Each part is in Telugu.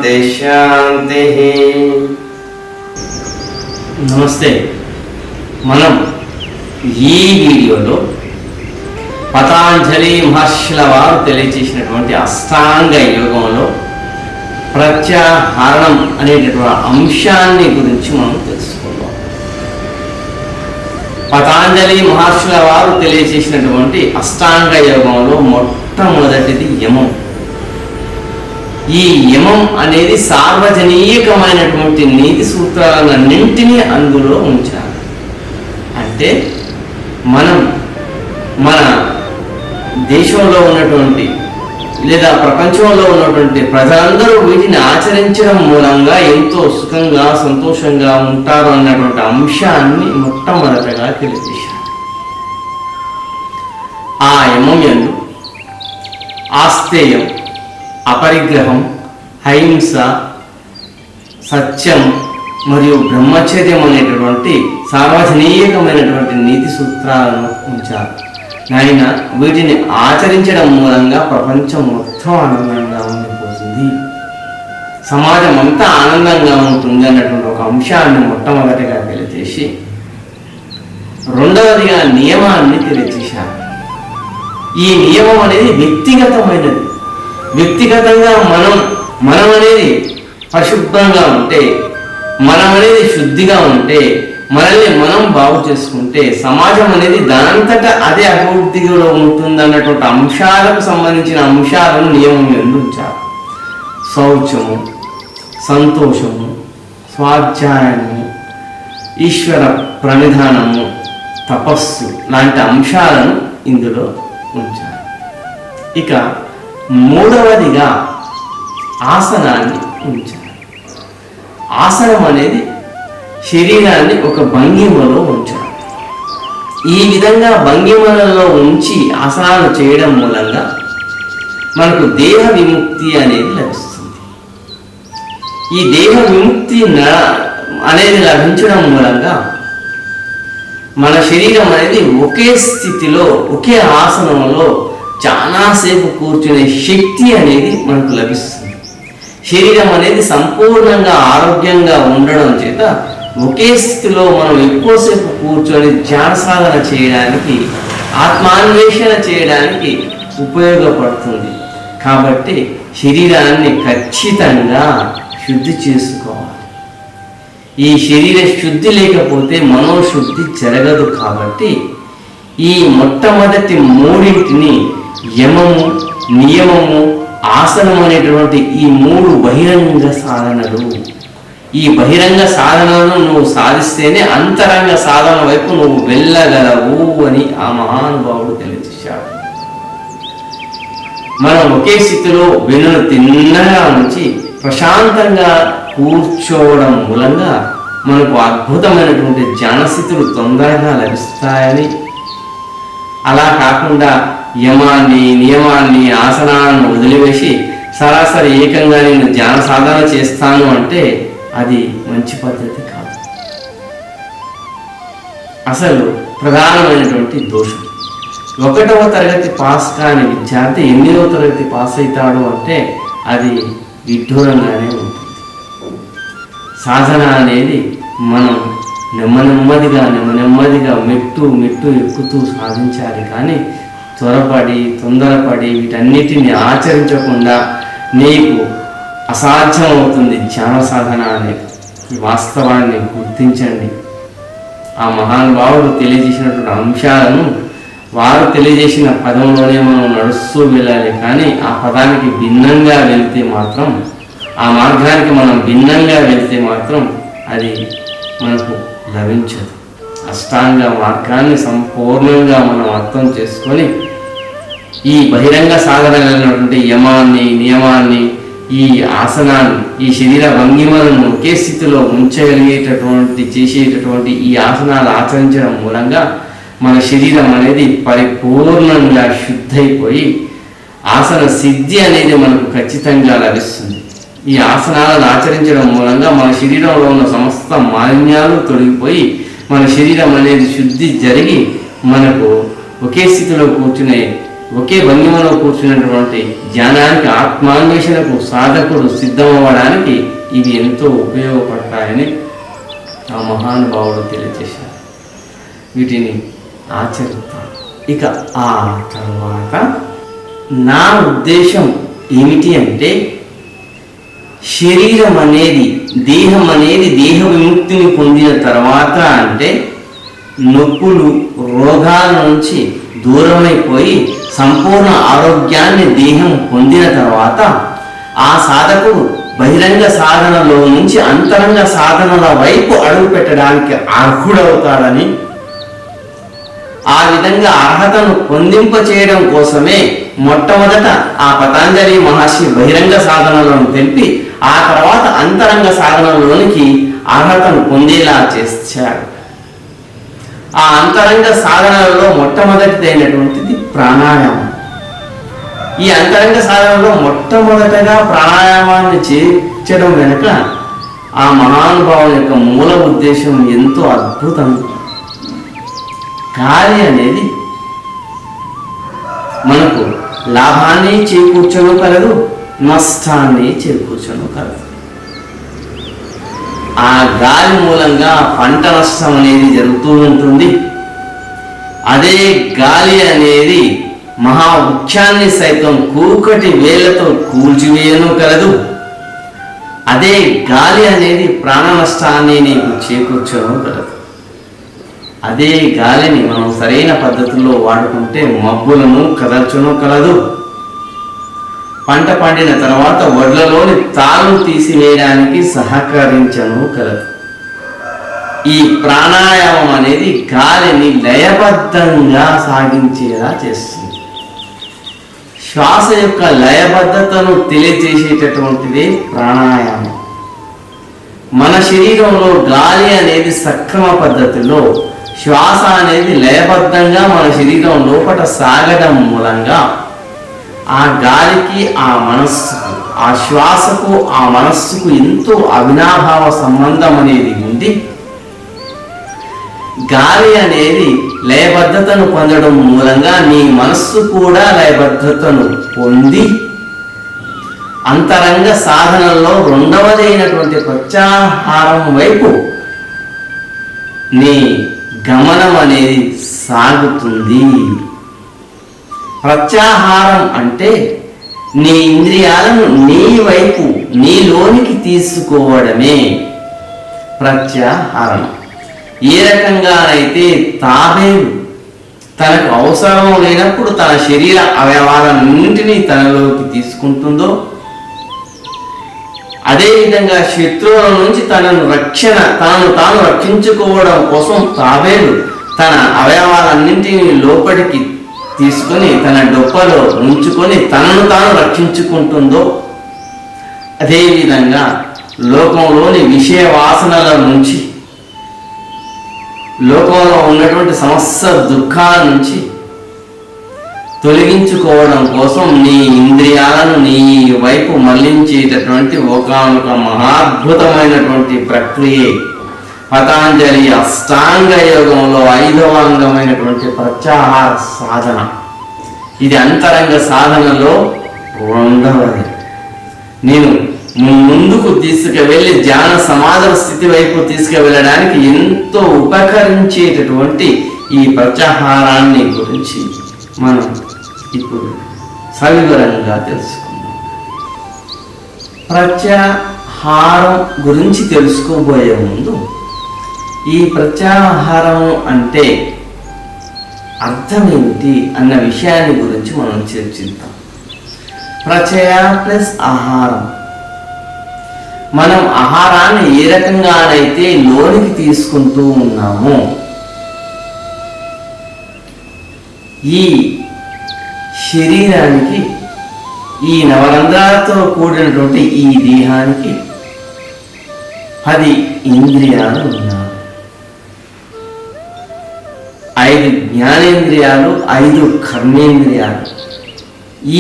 శాంతి శాంతి. నమస్తే. మనం ఈ వీడియోలో పతాంజలి మహర్షుల వారు తెలియచేసినటువంటి అష్టాంగ యోగంలో ప్రత్యాహరణం అనేటటువంటి అంశాన్ని గురించి మనం తెలుసుకుందాం. పతాంజలి మహర్షుల వారు తెలియచేసినటువంటి అష్టాంగ యోగంలో మొట్టమొదటిది యమం. ఈ యమం అనేది సార్వజనీయకమైనటువంటి నీతి సూత్రాలన్నింటినీ అందులో ఉంచాలి. అంటే మనం మన దేశంలో ఉన్నటువంటి లేదా ప్రపంచంలో ఉన్నటువంటి ప్రజలందరూ వీటిని ఆచరించడం మూలంగా ఎంతో సుఖంగా సంతోషంగా ఉంటారు అన్నటువంటి అంశాన్ని మొట్టమొదటగా తెలియజేశారు. ఆ యమం యందు ఆస్తేయం, అపరిగ్రహం, అహింస, సత్యం మరియు బ్రహ్మచర్యం అనేటటువంటి సార్వజనీయకమైనటువంటి నీతి సూత్రాలను ఉంచారు. నాయన, వీటిని ఆచరించడం మూలంగా ప్రపంచం మొత్తం ఆనందంగా ఉండిపోతుంది, సమాజం అంతా ఆనందంగా ఉంటుంది అన్నటువంటి ఒక అంశాన్ని మొట్టమొదటిగా తెలియజేసి రెండవదిగా నియమాన్ని తెలియజేశారు. ఈ నియమం అనేది వ్యక్తిగతమైనది. వ్యక్తిగతంగా మనం అనేది పరిశుభ్రంగా ఉంటే, మనం అనేది శుద్ధిగా ఉంటే, మనల్ని మనం బాగు చేసుకుంటే సమాజం అనేది దానంతటా అదే అభివృద్ధిలో ఉంటుంది అన్నటువంటి అంశాలకు సంబంధించిన అంశాలను నియమం ఉంచారు. శౌచము, సంతోషము, స్వాధ్యాయము, ఈశ్వర ప్రణిధానము, తపస్సు లాంటి అంశాలను ఇందులో ఉంచారు. ఇక మూడవదిగా ఆసనాన్ని ఉంచారు. ఆసనం అనేది శరీరాన్ని ఒక భంగిమలో ఉంచారు. ఈ విధంగా భంగిమలలో ఉంచి ఆసనాలు చేయడం మూలంగా మనకు దేహ విముక్తి అనేది లభిస్తుంది. ఈ దేహ విముక్తి అనేది లభించడం మూలంగా మన శరీరం అనేది ఒకే స్థితిలో ఒకే ఆసనంలో చాలాసేపు కూర్చునే శక్తి అనేది మనకు లభిస్తుంది. శరీరం అనేది సంపూర్ణంగా ఆరోగ్యంగా ఉండడం చేత ఒకే స్థితిలో మనం ఎక్కువసేపు కూర్చొని ధ్యాన సాధన చేయడానికి, ఆత్మాన్వేషణ చేయడానికి ఉపయోగపడుతుంది. కాబట్టి శరీరాన్ని ఖచ్చితంగా శుద్ధి చేసుకోవాలి. ఈ శరీర శుద్ధి లేకపోతే మనోశుద్ధి జరగదు. కాబట్టి ఈ మొట్టమొదటి మూడింటిని యమము, నియమము, ఆసనం అనేటువంటి ఈ మూడు బహిరంగ సాధనలు. ఈ బహిరంగ సాధనలను నువ్వు సాధిస్తేనే అంతరంగ సాధన వైపు నువ్వు వెళ్ళగలవు అని ఆ మహానుభావుడు తెలియజేశాడు. మనం ఒకే స్థితిలో వెన్నును తిన్నగా ఉంచి ప్రశాంతంగా కూర్చోవడం మూలంగా మనకు అద్భుతమైనటువంటి ధ్యానస్థితులు తొందరగా లభిస్తాయని, అలా కాకుండా యమాన్ని, నియమాన్ని, ఆసనాలను వదిలివేసి సరాసరి ఏకంగా నేను ధ్యాన సాధన చేస్తాను అంటే అది మంచి పద్ధతి కాదు. అసలు ప్రధానమైనటువంటి దోషం. 1వ తరగతి పాస్ కాని విద్యార్థి 8వ తరగతి పాస్ అవుతాడు అంటే అది విడ్డూరంగానే ఉంటుంది. సాధన అనేది మనం నెమ్మదిగా మెట్టు ఎక్కుతూ సాధించాలి. కానీ తొందరపడి వీటన్నిటిని ఆచరించకుండా నీకు అసాధ్యం అవుతుంది ధ్యాన సాధన అనేది. ఈ వాస్తవాన్ని గుర్తించండి. ఆ మహానుభావుడు తెలియజేసినటువంటి అంశాలను వారు తెలియజేసిన పదంలోనే మనం నడుస్తూ వెళ్ళాలి. కానీ ఆ పదానికి భిన్నంగా వెళితే మాత్రం, ఆ మార్గానికి మనం భిన్నంగా వెళితే మాత్రం అది మనకు లభించదు. అష్టాంగ మార్గాన్ని సంపూర్ణంగా మనం అర్థం చేసుకొని ఈ బహిరంగ సాధనలైనటువంటి యమాన్ని, నియమాన్ని, ఈ ఆసనాన్ని, ఈ శరీర భంగిమలను ఒకే స్థితిలో చేసేటటువంటి ఈ ఆసనాలు ఆచరించడం మూలంగా మన శరీరం అనేది పరిపూర్ణంగా శుద్ధైపోయి ఆసన సిద్ధి అనేది మనకు ఖచ్చితంగా లభిస్తుంది. ఈ ఆసనాలను ఆచరించడం మూలంగా మన శరీరంలో ఉన్న సమస్త మాలిన్యాలు తొలగిపోయి మన శరీరం అనేది శుద్ధి జరిగి మనకు ఒకే స్థితిలో కూర్చునే ఒకే భంగిమలో కూర్చున్నటువంటి ధ్యానానికి, ఆత్మాన్వేషణకు సాధకుడు సిద్ధమవ్వడానికి ఇవి ఎంతో ఉపయోగపడతాయని ఆ మహానుభావుడు తెలియజేశారు. వీటిని ఆచరిద్దాం. ఇక ఆ తర్వాత నా ఉద్దేశం ఏమిటి అంటే, శరీరం అనేది, దేహం అనేది దేహ విముక్తిని పొందిన తర్వాత, అంటే నొప్పులు, రోగాల నుంచి దూరమైపోయి సంపూర్ణ ఆరోగ్యాన్ని దేహం పొందిన తర్వాత ఆ సాధకుడు బహిరంగ సాధనలో నుంచి అంతరంగ సాధనల వైపు అడుగు పెట్టడానికి అర్హుడవుతాడని, ఆ విధంగా అర్హతను పొందింప చేయడం కోసమే మొట్టమొదట ఆ పతంజలి మహర్షి బహిరంగ సాధనలను తెలిపి ఆ తర్వాత అంతరంగ సాధనలోనికి అర్హతను పొందేలా చేశాడు. ఆ అంతరంగ సాధనలలో మొట్టమొదటిదైనటువంటిది ప్రాణాయామం. ఈ అంతరంగ సాధనలో మొట్టమొదటగా ప్రాణాయామాన్ని చేర్చడం వెనుక ఆ మహానుభావుని యొక్క మూల ఉద్దేశం ఎంతో అద్భుతం. గాలి అనేది మనకు లాభాన్ని చేకూర్చను కలదు, నష్టాన్ని చేకూర్చను కలదు. ఆ గాలి మూలంగా పంట నష్టం అనేది జరుగుతూ ఉంటుంది. అదే గాలి అనేది మహావృక్షాన్ని సైతం కూకటి వేళ్లతో కూల్చివేయను కలదు. అదే గాలి అనేది ప్రాణ నష్టాన్ని నీకు చేకూర్చను కలదు. అదే గాలిని మనం సరైన పద్ధతుల్లో వాడుకుంటే మబ్బులను కదల్చను కలదు. పంట పండిన తర్వాత వడ్లలోని తాళ్ళు తీసివేయడానికి సహకరించను కలదు. ఈ ప్రాణాయామం అనేది గాలిని లయబద్ధంగా సాగించేలా చేస్తుంది. శ్వాస యొక్క లయబద్ధతను తెలియజేసేటటువంటిదే ప్రాణాయామం. మన శరీరంలో గాలి అనేది సక్రమ పద్ధతిలో, శ్వాస అనేది లయబద్ధంగా మన శరీరం లోపల సాగడం మూలంగా ఆ గాలికి, ఆ మనస్సుకు, ఆ శ్వాసకు, ఆ మనస్సుకు ఎంతో అవినాభావ సంబంధం అనేది ఉంది. గాలి అనేది లయబద్ధతను పొందడం మూలంగా నీ మనస్సు కూడా లయబద్ధతను పొంది అంతరంగ సాధనలో రెండవదైనటువంటి ప్రత్యాహారం వైపు నీ గమనం అనేది సాగుతుంది. ప్రత్యాహారం అంటే నీ ఇంద్రియాలను నీ వైపు, నీలోనికి తీసుకోవడమే ప్రత్యాహారం. ఏ రకంగానైతే తాబేలు తనకు అవసరం లేనప్పుడు తన శరీర అవయవాలన్నింటినీ తనలోకి తీసుకుంటుందో, అదేవిధంగా శత్రువుల నుంచి తనను తాను రక్షించుకోవడం కోసం తాబేలు తన అవయవాలన్నింటినీ లోపలికి తీసుకొని తన డొప్పలో ఉంచుకొని తనను తాను రక్షించుకుంటుందో, అదేవిధంగా లోకంలోని విషయ వాసనల నుంచి, లోకంలో ఉన్నటువంటి సమస్త దుఃఖాల నుంచి తొలగించుకోవడం కోసం నీ ఇంద్రియాలను నీ వైపు మళ్లించేటటువంటి ఒకానొక మహాద్భుతమైనటువంటి ప్రక్రియే పతాంజలి అష్టాంగ యోగంలో 5వ అంగమైనటువంటి ప్రత్యాహార సాధన. ఇది అంతరంగ సాధనలో రెండవది. నేను ముందుకు తీసుకువెళ్ళి ధ్యాన సమాధి స్థితి వైపు తీసుకువెళ్ళడానికి ఎంతో ఉపకరించేటటువంటి ఈ ప్రత్యాహారాన్ని గురించి మనం ఇప్పుడు సవివరంగా తెలుసుకుందాం. ప్రత్యాహారం గురించి తెలుసుకోబోయే ముందు ఈ ప్రత్యాహారం అంటే అర్థమేమిటి అన్న విషయాన్ని గురించి మనం చర్చిద్దాం. ప్రత్యయ ప్లస్ ఆహారం. మనం ఆహారాన్ని ఏ రకంగానైతే లోనికి తీసుకుంటూ ఉన్నామో, ఈ శరీరానికి, ఈ నవరంధ్రాలతో కూడినటువంటి ఈ దేహానికి 10 ఇంద్రియాలు ఉన్నాయి. 5 జ్ఞానేంద్రియాలు, 5 కర్మేంద్రియాలు.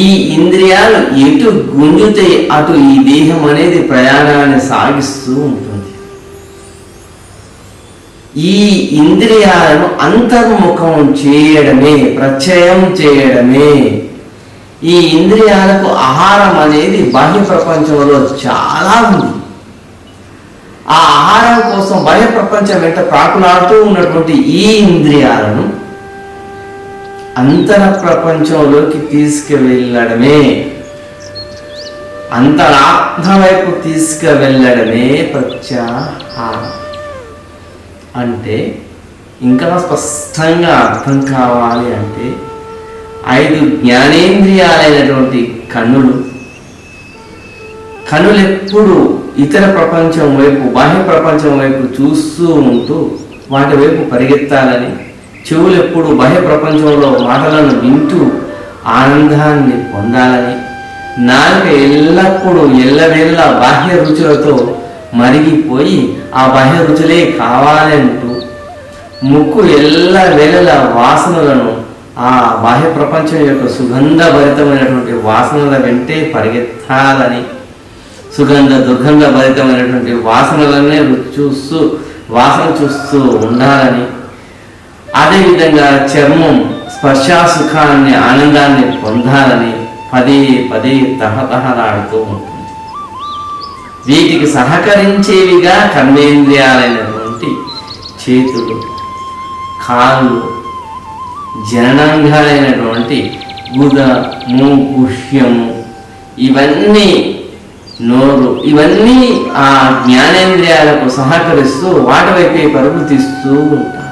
ఈ ఇంద్రియాలు ఎటు గుంజుతే అటు ఈ దేహం అనేది ప్రయాణాన్ని సాగిస్తూ ఉంటుంది. ఈ ఇంద్రియాలను అంతర్ముఖం చేయడమే, ప్రత్యయం చేయడమే. ఈ ఇంద్రియాలకు ఆహారం అనేది బాహ్య ప్రపంచంలో చాలా ఉంది. ఆ ఆహారం కోసం బాహ్య ప్రపంచం వెంట ప్రాకులాడుతూ ఉన్నటువంటి ఈ ఇంద్రియాలను అంతర ప్రపంచంలోకి తీసుకువెళ్ళడమే, అంతరాత్మ వైపు తీసుకువెళ్ళడమే ప్రత్యాహారం. అంటే ఇంకా స్పష్టంగా అర్థం కావాలి అంటే 5 జ్ఞానేంద్రియాలైనటువంటి కన్నులెప్పుడు ఇతర ప్రపంచం వైపు, బాహ్య ప్రపంచం వైపు చూస్తూ ఉంటూ వాటి వైపు పరిగెత్తాలని, చెవులు ఎప్పుడు బాహ్య ప్రపంచంలో మాటలను వింటూ ఆనందాన్ని పొందాలని, నాలుక ఎల్లప్పుడూ ఎల్లవేళ్ళ బాహ్య రుచులతో మరిగిపోయి ఆ బాహ్య రుచులే కావాలంటూ, ముక్కు ఎల్లవేళల వాసనలను, ఆ బాహ్య ప్రపంచం యొక్క సుగంధభరితమైనటువంటి వాసనల వెంటే పరిగెత్తాలని, సుగంధ దుర్గంధ భరితమైనటువంటి వాసనలనే వాసన చూస్తూ ఉండాలని, అదేవిధంగా చర్మం స్పర్శాసుఖాన్ని, ఆనందాన్ని పొందాలని పదే పదే తహతహలాడుతూ ఉంటుంది. వీటికి సహకరించేవిగా కర్మేంద్రియాలైనటువంటి చేతులు, కాళ్ళు, జననాంగాలైనటువంటి గుదము, గుహ్యము, ఇవన్నీ, నోరు, ఇవన్నీ ఆ జ్ఞానేంద్రియాలకు సహకరిస్తూ వాటి వైపే పరుగు తీస్తూ ఉంటారు.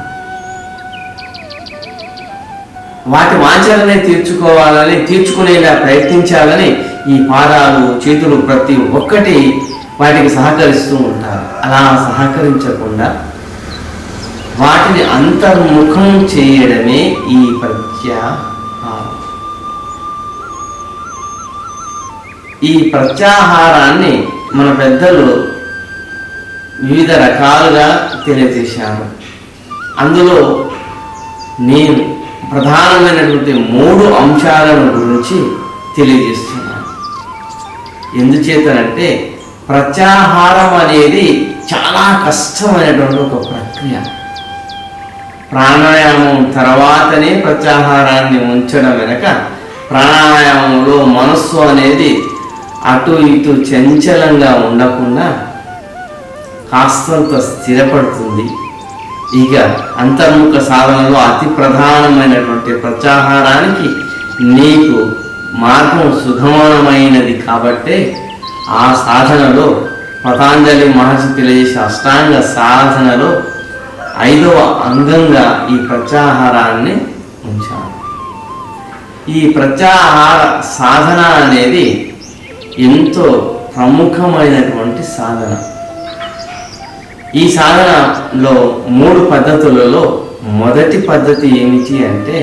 వాటి వాంఛలనే తీర్చుకునేలా ప్రయత్నించాలని ఈ పాదాలు, చేతులు ప్రతి ఒక్కటి వాటికి సహకరిస్తూ ఉంటారు. అలా సహకరించకుండా వాటిని అంతర్ముఖం చేయడమే ఈ ప్రత్యాహారం. ఈ ప్రత్యాహారాన్ని మన పెద్దలు వివిధ రకాలుగా తెలియజేశారు. అందులో నేను ప్రధానమైనటువంటి 3 అంశాలను గురించి తెలియజేస్తున్నాను. ఎందుచేతనంటే ప్రత్యాహారం అనేది చాలా కష్టమైనటువంటి ఒక ప్రక్రియ. ప్రాణాయామం తర్వాతనే ప్రత్యాహారాన్ని ఉంచడం వెనక, ప్రాణాయామంలో మనస్సు అనేది అటు ఇటు చంచలంగా ఉండకుండా కాస్తంత స్థిరపడుతుంది. ఇక అంతర్ముఖ సాధనలో అతి ప్రధానమైనటువంటి ప్రత్యాహారానికి నీకు మార్గం సుగమమైనది కాబట్టే ఆ సాధనలో పతాంజలి మహర్షి తెలియజేసే అష్టాంగ సాధనలో 5వ అంగంగా ఈ ప్రత్యాహారాన్ని ఉంచారు. ఈ ప్రత్యాహార సాధన అనేది ఎంతో ప్రముఖమైనటువంటి సాధన. ఈ సాధనలో 3 పద్ధతులలో మొదటి పద్ధతి ఏమిటి అంటే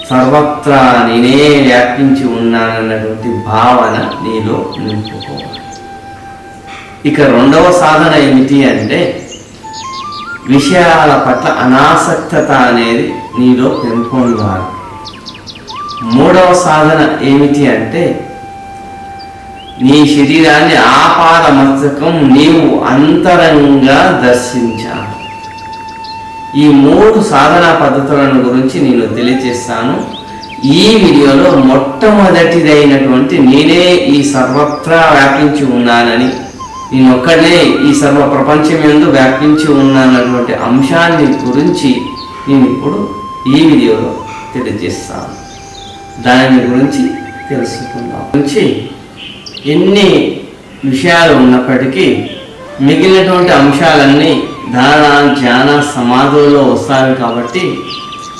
సర్వత్రా నేనే వ్యాపించి ఉన్నానన్నటువంటి భావన నీలో నింపుకోవాలి. ఇక 2వ సాధన ఏమిటి అంటే విషయాల పట్ల అనాసక్తత అనేది నీలో పెంపొందాలి. 3వ సాధన ఏమిటి అంటే నీ శరీరాన్ని ఆపాద మస్తకం నీవు అంతరంగా దర్శించాలి. ఈ 3 సాధనా పద్ధతులను గురించి నేను తెలియజేస్తాను. ఈ వీడియోలో మొట్టమొదటిదైనటువంటి నేనే ఈ సర్వత్రా వ్యాపించి ఉన్నానని, నేనొక్కడే ఈ సర్వ ప్రపంచం యందు వ్యాపించి ఉన్నానన్నటువంటి అంశాన్ని గురించి నేను ఇప్పుడు ఈ వీడియోలో తెలియజేస్తాను. దాని గురించి తెలుసుకుందాం. గురించి ఎన్ని విషయాలు ఉన్నప్పటికీ మిగిలినటువంటి అంశాలన్నీ ధారణ, ధ్యాన, సమాధులలో వస్తాయి కాబట్టి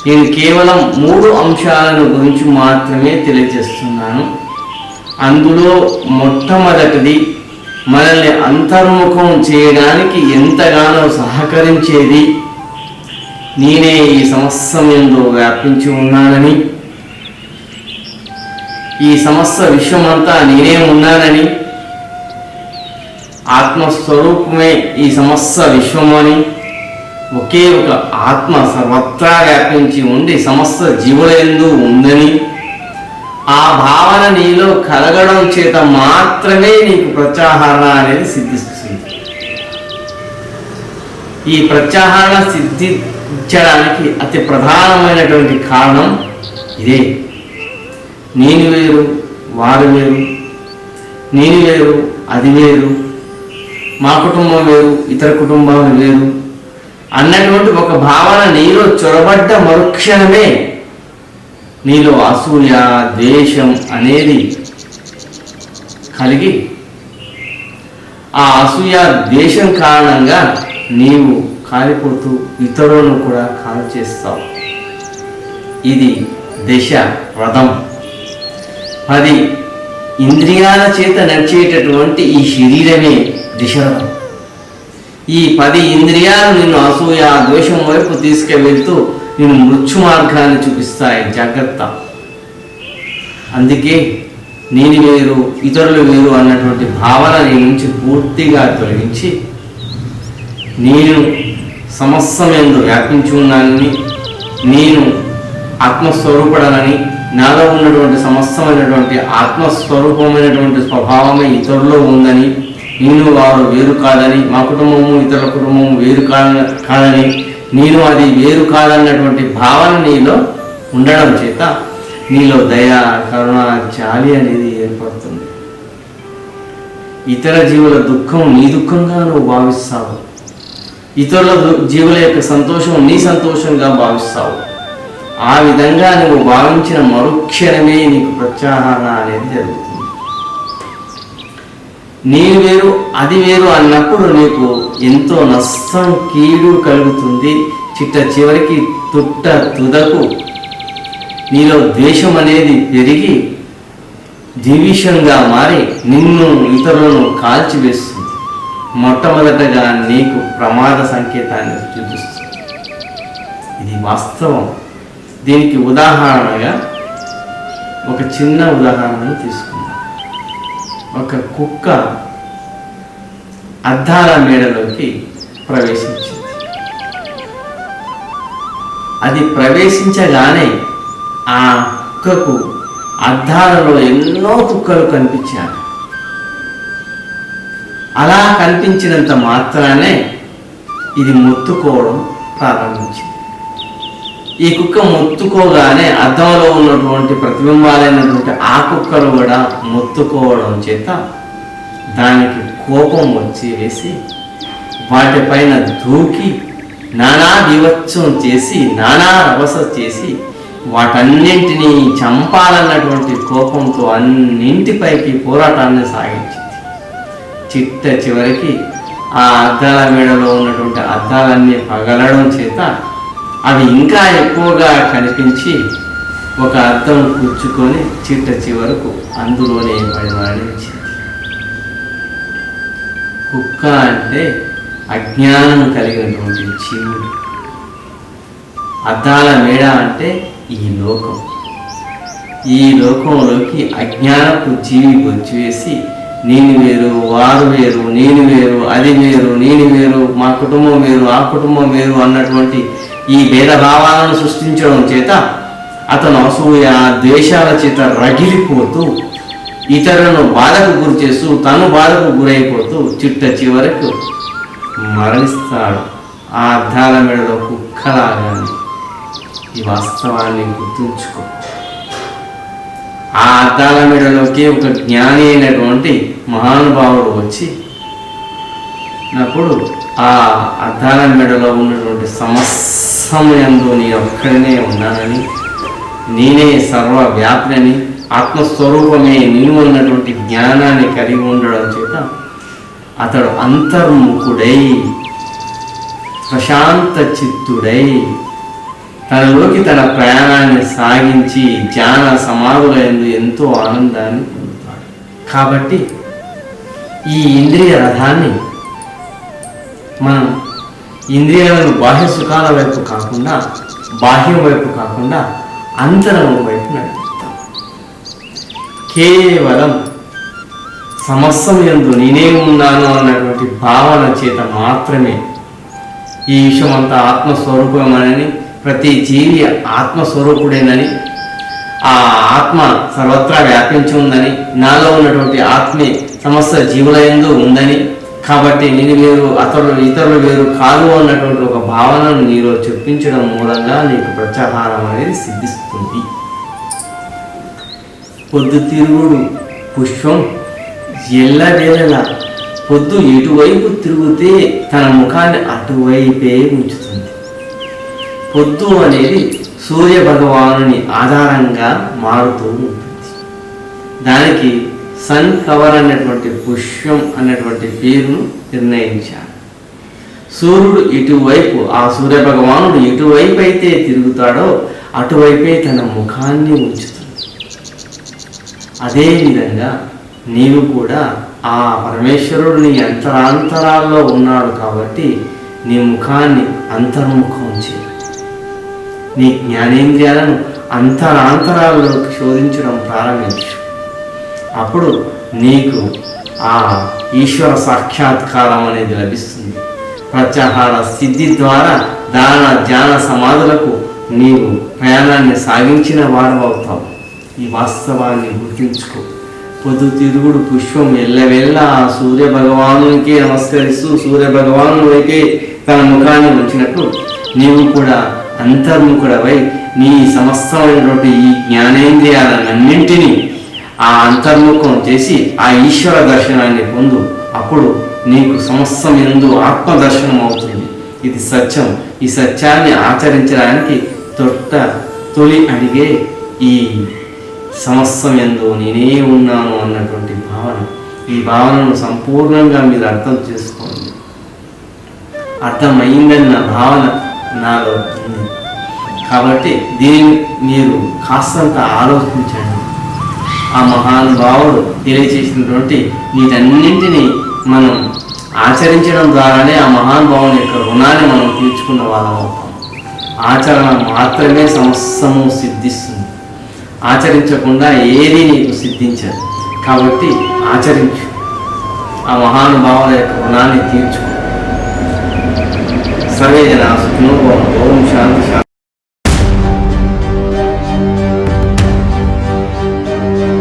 నేను కేవలం 3 అంశాలను గురించి మాత్రమే తెలియజేస్తున్నాను. అందులో మొట్టమొదటిది మనల్ని అంతర్ముఖం చేయడానికి ఎంతగానో సహకరించేది నేనే ఈ సమస్తం యందు వ్యాపించి ఉన్నానని, ఈ సమస్త విశ్వమంతా నేనే ఉన్నానని, ఆత్మస్వరూపమే ఈ సమస్త విశ్వమని, ఒకే ఒక ఆత్మ సర్వత్రా వ్యాపించి ఉండి సమస్త జీవులందు ఉందని ఆ భావన నీలో కలగడం చేత మాత్రమే నీకు ప్రత్యాహారం అనేది సిద్ధిస్తుంది. ఈ ఈ ప్రత్యాహార సిద్ధించడానికి అతి ప్రధానమైనటువంటి కారణం ఇదే. నేను వేరు, వారు వేరు, నేను వేరు, అది వేరు, మా కుటుంబం వేరు, ఇతర కుటుంబాలు వేరు అన్నటువంటి ఒక భావన నీలో చొరబడ్డ మరుక్షణమే నీలో అసూయ, ద్వేషం అనేది కలిగి ఆ అసూయ, ద్వేషం కారణంగా నీవు కాలిపోతూ ఇతరులను కూడా కాలు చేస్తావు. ఇది దశ రథం. 10 ఇంద్రియాల చేత నడిచేటటువంటి ఈ శరీరమే దిశరథం. ఈ 10 ఇంద్రియాలు నిన్ను అసూయ, ద్వేషం వైపు తీసుకువెళ్తూ నిన్ను మృత్యు మార్గాన్ని చూపిస్తాయి. జాగ్రత్త. అందుకే నేను వేరు, ఇతరులు వేరు అన్నటువంటి భావన నీ నుంచి పూర్తిగా తొలగించి నేను సమస్తమెందు వ్యాపించి ఉన్నానని, నేను ఆత్మస్వరూపుడనని, నాలో ఉన్నటువంటి సమస్తమైనటువంటి ఆత్మస్వరూపమైనటువంటి స్వభావమే ఇతరులో ఉందని, నేను వారు వేరు కాదని, మా కుటుంబము ఇతరుల కుటుంబము వేరు కాదని, నేను అది వేరు కాదన్నటువంటి భావన నీలో ఉండడం చేత నీలో దయ, కరుణ, జాలి అనేది ఏర్పడుతుంది. ఇతర జీవుల దుఃఖం నీ దుఃఖంగా నువ్వు భావిస్తావు, ఇతరుల జీవుల యొక్క సంతోషం నీ సంతోషంగా భావిస్తావు. ఆ విధంగా నువ్వు భావించిన మరుక్షణమే నీకు ప్రత్యాహార అనేది జరుగుతుంది. నేను వేరు, అది వేరు అన్నప్పుడు నీకు ఎంతో నష్టం, కీడు కలుగుతుంది. చిట్ట చివరికి తుదకు నీలో ద్వేషం అనేది పెరిగి ద్వేషంగా మారి నిన్ను, ఇతరులను కాల్చివేస్తుంది. మొట్టమొదటగా నీకు ప్రమాద సంకేతాన్ని చూపిస్తుంది. ఇది వాస్తవం. దీనికి ఉదాహరణగా ఒక చిన్న ఉదాహరణను తీసుకుందాం. ఒక కుక్క అద్దాల మేడలోకి ప్రవేశించింది. అది ప్రవేశించగానే ఆ కుక్కకు అద్దాలలో ఎన్నో కుక్కలు కనిపించాయి. అలా కనిపించినంత మాత్రానే ఇది మొత్తుకోవడం ప్రారంభించింది. ఈ కుక్క మొత్తుకోగానే అద్దంలో ఉన్నటువంటి ప్రతిబింబాలైనటువంటి ఆ కుక్కలు కూడా మొత్తుకోవడం చేత దానికి కోపం వేసి వాటిపైన దూకి నానా వివత్సం చేసి, నానా రభస చేసి వాటన్నింటినీ చంపాలన్నటువంటి కోపంతో అన్నింటిపైకి పోరాటాన్ని సాగించింది. చిట్ట చివరికి ఆ అద్దాల మేడలో ఉన్నటువంటి అద్దాలన్నీ పగలడం చేత అవి ఇంకా ఎక్కువగా కనిపించి ఒక అద్దం కూర్చుకొని చిట్ట చివరకు అందులోనే పడి మరణించింది. కుక్క అంటే అజ్ఞానం కలిగినటువంటి జీవుడు. అద్దాల మేడ అంటే ఈ లోకం. ఈ లోకంలోకి అజ్ఞానపు జీవి వచ్చేసి నేను వేరు, వారు వేరు, నేను వేరు, అది వేరు, నేను వేరు, మా కుటుంబం వేరు, ఆ కుటుంబం వేరు అన్నటువంటి ఈ భేదభావాలను సృష్టించడం చేత అతను అసూయ, ద్వేషాల చేత రగిలిపోతూ ఇతరులను బాధకు గురి చేస్తూ తను బాధకు గురైపోతూ చిట్ట చివరకు మరణిస్తాడు. ఆ అద్దాల మెడలో కుక్కలాగానే. ఈ వాస్తవాన్ని గుర్తుంచుకో. ఆ అద్దాల మెడలోకి ఒక జ్ఞాని అయినటువంటి మహానుభావుడు వచ్చి అప్పుడు ఆ అద్దాల మెడలో ఉన్నటువంటి సమస్యయందు నేను ఒక్కడనే ఉన్నానని, నేనే సర్వవ్యాప్తిని, ఆత్మస్వరూపమే నేను అన్నటువంటి జ్ఞానాన్ని కలిగి ఉండడం చేత అతడు అంతర్ముఖుడై ప్రశాంత చిత్తుడై తనలోకి తన ప్రయాణాన్ని సాగించి ధ్యాన సమాధులందు ఎంతో ఆనందాన్ని పొందుతాడు. కాబట్టి ఈ ఇంద్రియ రథాన్ని మనం ఇంద్రియాలను బాహ్య సుఖాల వైపు కాకుండా, బాహ్యం వైపు కాకుండా అంతరం వైపు నడిపిస్తాం. కేవలం సమస్యయందు నేనే ఉన్నాను అన్నటువంటి భావన చేత మాత్రమే ఈ విషయం అంతా ఆత్మస్వరూపమని, ప్రతి జీవి ఆత్మస్వరూపుడేనని, ఆ ఆత్మ సర్వత్రా వ్యాపించి ఉందని, నాలో ఉన్నటువంటి ఆత్మే సమస్త జీవుల యందు ఉందని, కాబట్టి నేను వేరు ఇతరులు వేరు కాదు అన్నటువంటి ఒక భావనను నీలో చెప్పించడం మూలంగా నీకు ప్రత్యాహారం అనేది సిద్ధిస్తుంది. పొద్దుతిరుగుడు పుష్పం ఎల్లవేళలా పొద్దు ఎటువైపు తిరిగితే తన ముఖాన్ని అటువైపే ఉంచుతుంది. పొద్దు అనేది సూర్య భగవానుని ఆధారంగా మారుతూ ఉంటుంది. దానికి సన్ కవర్ అన్నటువంటి పుష్పం అన్నటువంటి పేరును నిర్ణయించారు. సూర్యుడు ఇటువైపు, ఆ సూర్య భగవానుడు ఎటువైపు అయితే తిరుగుతాడో అటువైపే తన ముఖాన్ని ఉంచుతుంది. అదేవిధంగా నీవు కూడా ఆ పరమేశ్వరుడు నీ అంతరాంతరాల్లో ఉన్నాడు కాబట్టి నీ ముఖాన్ని అంతర్ముఖం చేయి. నీ జ్ఞానేంద్రియాలను అంతరాంతరాల్లోకి శోధించడం ప్రారంభించు. అప్పుడు నీకు ఆ ఈశ్వర సాక్షాత్కారం అనేది లభిస్తుంది. ప్రత్యాహార సిద్ధి ద్వారా దాన ధ్యాన సమాధులకు నీవు ప్రయాణాన్ని సాగించిన వాడవవుతావు. ఈ వాస్తవాన్ని గుర్తించుకో. పొద్దుతిరుగుడు పుష్పం ఎల్లవెల్ల సూర్య భగవానునికే నమస్కరిస్తూ సూర్య భగవాను వైపే తన ముఖాన్ని ఉంచినట్టు నీవు కూడా అంతర్ముఖుడవై నీ సమస్తమైనటువంటి ఈ జ్ఞానేంద్రియాలన్నింటినీ ఆ అంతర్ముఖం చేసి ఆ ఈశ్వర దర్శనాన్ని పొందు. అప్పుడు నీకు సమస్తం యందు ఆత్మదర్శనం అవుతుంది. ఇది సత్యం. ఈ సత్యాన్ని ఆచరించడానికి తొలి అడిగే ఈ సమస్తం యందు నేనే ఉన్నాను అన్నటువంటి భావన. ఈ భావనను సంపూర్ణంగా మీరు అర్థం చేసుకోండి. అర్థమైందన్న భావన నాలో ఉంది కాబట్టి దీన్ని మీరు కాస్తంత ఆలోచించండి. ఆ మహానుభావుడు తెలియచేసినటువంటి వీటన్నింటినీ మనం ఆచరించడం ద్వారానే ఆ మహానుభావుని యొక్క రుణాన్ని మనం తీర్చుకున్న వాళ్ళం అవుతాం. ఆచరణ మాత్రమే సమస్తము సిద్ధిస్తుంది. ఆచరించకుండా ఏది నీకు సిద్ధించదు. కాబట్టి ఆచరించు. ఆ మహానుభావుల యొక్క రుణాన్ని తీర్చుకో. సర్వే జనా సుఖినో భవంతు. ఓం శాంతి శాంతి.